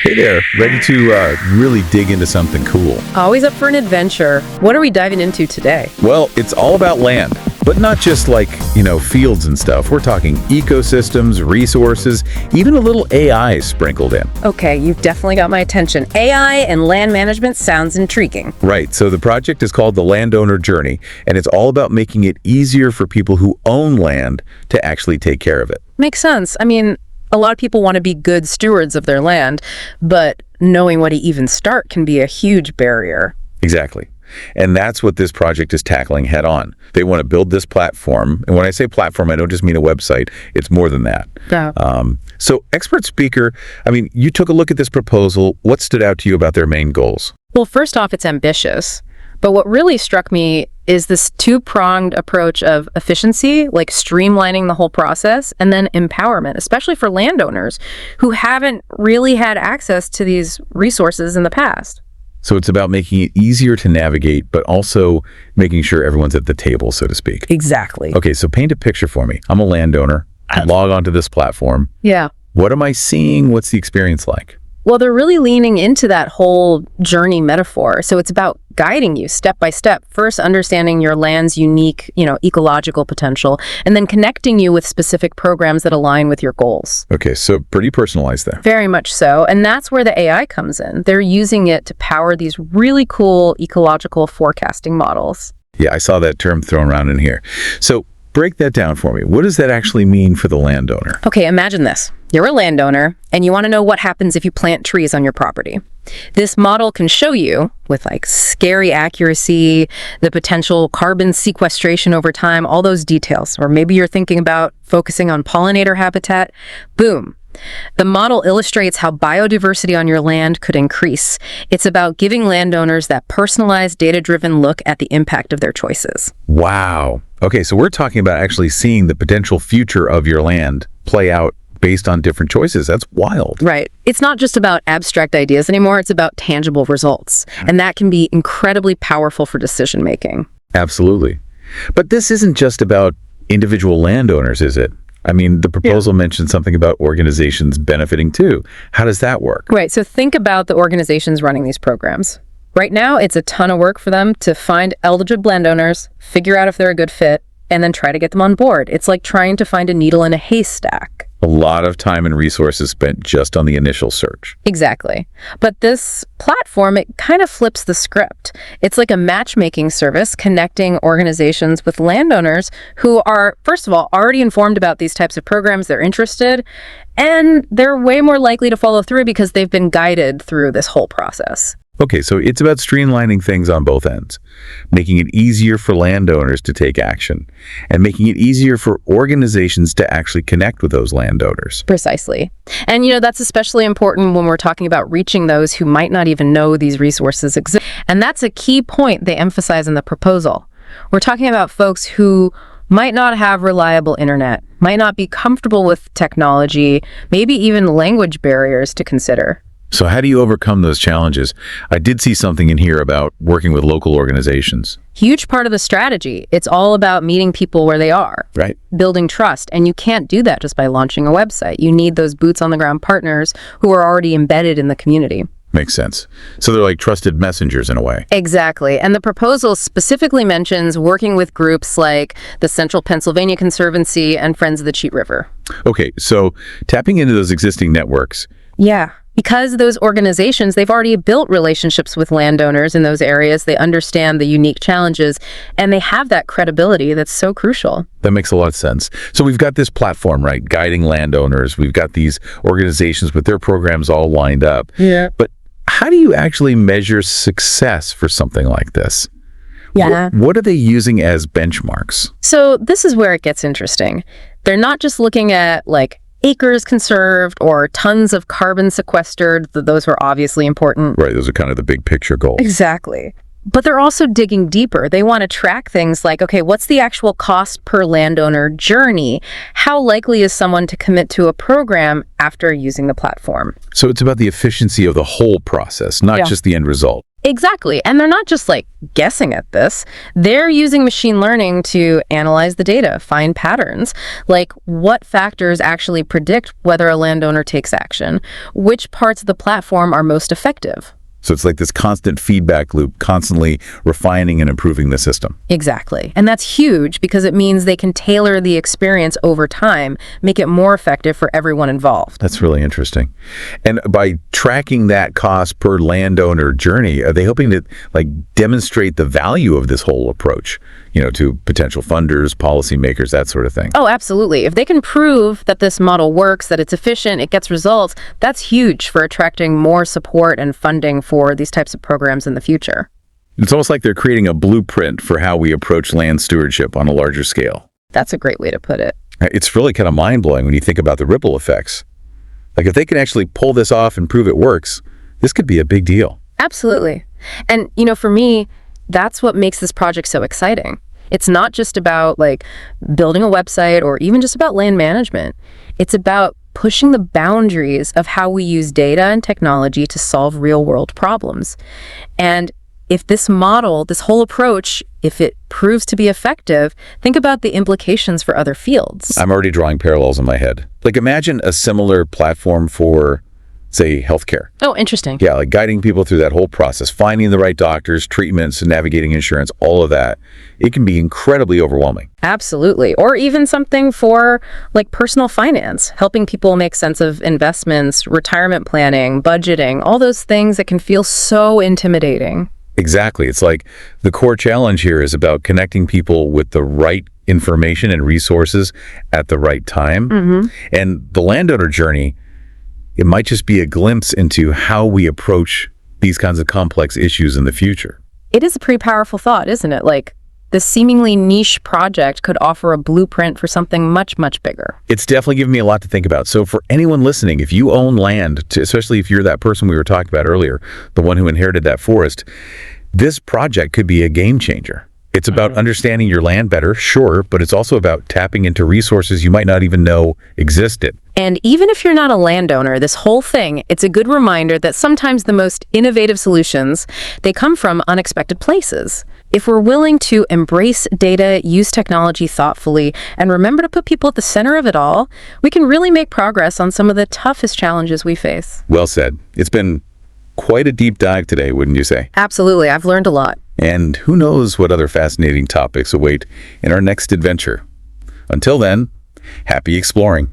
Hey there, ready to really dig into something cool? Always up for an adventure. What are we diving into today? Well, it's all about land, but not just like, fields and stuff. We're talking ecosystems, resources, even a little AI sprinkled in. Okay, you've definitely got my attention. AI and land management sounds intriguing. Right, so the project is called the Landowner Journey, and it's all about making it easier for people who own land to actually take care of it. Makes sense. I mean, a lot of people want to be good stewards of their land, but knowing where to even start can be a huge barrier. Exactly. And that's what this project is tackling head on. They want to build this platform. And when I say platform, I don't just mean a website. It's more than that. Yeah. So expert speaker, you took a look at this proposal. What stood out to you about their main goals? Well, first off, it's ambitious. But what really struck me is this two-pronged approach of efficiency, like streamlining the whole process, and then empowerment, especially for landowners who haven't really had access to these resources in the past. So it's about making it easier to navigate, but also making sure everyone's at the table, so to speak. Exactly. Okay, so paint a picture for me. I'm a landowner. I log onto this platform. Yeah. What am I seeing? What's the experience like? Well, they're really leaning into that whole journey metaphor. So it's about guiding you step by step, first understanding your land's unique, ecological potential, and then connecting you with specific programs that align with your goals. Okay, so pretty personalized there. Very much so. And that's where the AI comes in. They're using it to power these really cool ecological forecasting models. Yeah, I saw that term thrown around in here. So break that down for me. What does that actually mean for the landowner? Okay, imagine this. You're a landowner, and you want to know what happens if you plant trees on your property. This model can show you, with scary accuracy, the potential carbon sequestration over time, all those details. Or maybe you're thinking about focusing on pollinator habitat. Boom. The model illustrates how biodiversity on your land could increase. It's about giving landowners that personalized, data-driven look at the impact of their choices. Wow. Okay, so we're talking about actually seeing the potential future of your land play out based on different choices. That's wild. Right. It's not just about abstract ideas anymore. It's about tangible results. And that can be incredibly powerful for decision making. Absolutely. But this isn't just about individual landowners, is it? The proposal mentioned something about organizations benefiting too. How does that work? Right. So think about the organizations running these programs. Right now, it's a ton of work for them to find eligible landowners, figure out if they're a good fit, and then try to get them on board. It's like trying to find a needle in a haystack. A lot of time and resources spent just on the initial search. Exactly. But this platform, it kind of flips the script. It's like a matchmaking service connecting organizations with landowners who are, first of all, already informed about these types of programs. They're interested, and they're way more likely to follow through because they've been guided through this whole process. Okay, so it's about streamlining things on both ends, making it easier for landowners to take action, and making it easier for organizations to actually connect with those landowners. Precisely. And, that's especially important when we're talking about reaching those who might not even know these resources exist. And that's a key point they emphasize in the proposal. We're talking about folks who might not have reliable internet, might not be comfortable with technology, maybe even language barriers to consider. So how do you overcome those challenges? I did see something in here about working with local organizations. Huge part of the strategy. It's all about meeting people where they are. Right. Building trust. And you can't do that just by launching a website. You need those boots on the ground partners who are already embedded in the community. Makes sense. So they're like trusted messengers in a way. Exactly. And the proposal specifically mentions working with groups like the Central Pennsylvania Conservancy and Friends of the Cheat River. Okay, so tapping into those existing networks. Yeah. Because those organizations, they've already built relationships with landowners in those areas. They understand the unique challenges, and they have that credibility that's so crucial. That makes a lot of sense. So we've got this platform, right, guiding landowners. We've got these organizations with their programs all lined up. Yeah. But how do you actually measure success for something like this? Yeah. What are they using as benchmarks? So this is where it gets interesting. They're not just looking at acres conserved or tons of carbon sequestered. Those are obviously important. Right, those are kind of the big picture goals. Exactly. But they're also digging deeper. They want to track things like, okay, what's the actual cost per landowner journey? How likely is someone to commit to a program after using the platform? So it's about the efficiency of the whole process, not just the end result. Exactly. And they're not just like guessing at this. They're using machine learning to analyze the data, find patterns, like what factors actually predict whether a landowner takes action, which parts of the platform are most effective. So it's like this constant feedback loop, constantly refining and improving the system. Exactly. And that's huge because it means they can tailor the experience over time, make it more effective for everyone involved. That's really interesting. And by tracking that cost per landowner journey, are they hoping to demonstrate the value of this whole approach, to potential funders, policymakers, that sort of thing? Oh, absolutely. If they can prove that this model works, that it's efficient, it gets results, that's huge for attracting more support and funding for these types of programs in the future. It's almost like they're creating a blueprint for how we approach land stewardship on a larger scale. That's a great way to put it. It's really kind of mind-blowing when you think about the ripple effects. Like if they can actually pull this off and prove it works, this could be a big deal. Absolutely. And, for me, that's what makes this project so exciting. It's not just about building a website or even just about land management. It's about pushing the boundaries of how we use data and technology to solve real-world problems. And if this model, this whole approach, if it proves to be effective, think about the implications for other fields. I'm already drawing parallels in my head. Imagine a similar platform for, say, healthcare. Oh, interesting. Yeah, guiding people through that whole process, finding the right doctors, treatments, navigating insurance, all of that. It can be incredibly overwhelming. Absolutely. Or even something for personal finance, helping people make sense of investments, retirement planning, budgeting, all those things that can feel so intimidating. Exactly. It's like the core challenge here is about connecting people with the right information and resources at the right time. And the landowner journey, it might just be a glimpse into how we approach these kinds of complex issues in the future. It is a pretty powerful thought, isn't it? This seemingly niche project could offer a blueprint for something much, much bigger. It's definitely given me a lot to think about. So for anyone listening, if you own land, especially if you're that person we were talking about earlier, the one who inherited that forest, this project could be a game changer. It's about understanding your land better, sure, but it's also about tapping into resources you might not even know existed. And even if you're not a landowner, this whole thing, it's a good reminder that sometimes the most innovative solutions, they come from unexpected places. If we're willing to embrace data, use technology thoughtfully, and remember to put people at the center of it all, we can really make progress on some of the toughest challenges we face. Well said. It's been quite a deep dive today, wouldn't you say? Absolutely. I've learned a lot. And who knows what other fascinating topics await in our next adventure. Until then, happy exploring.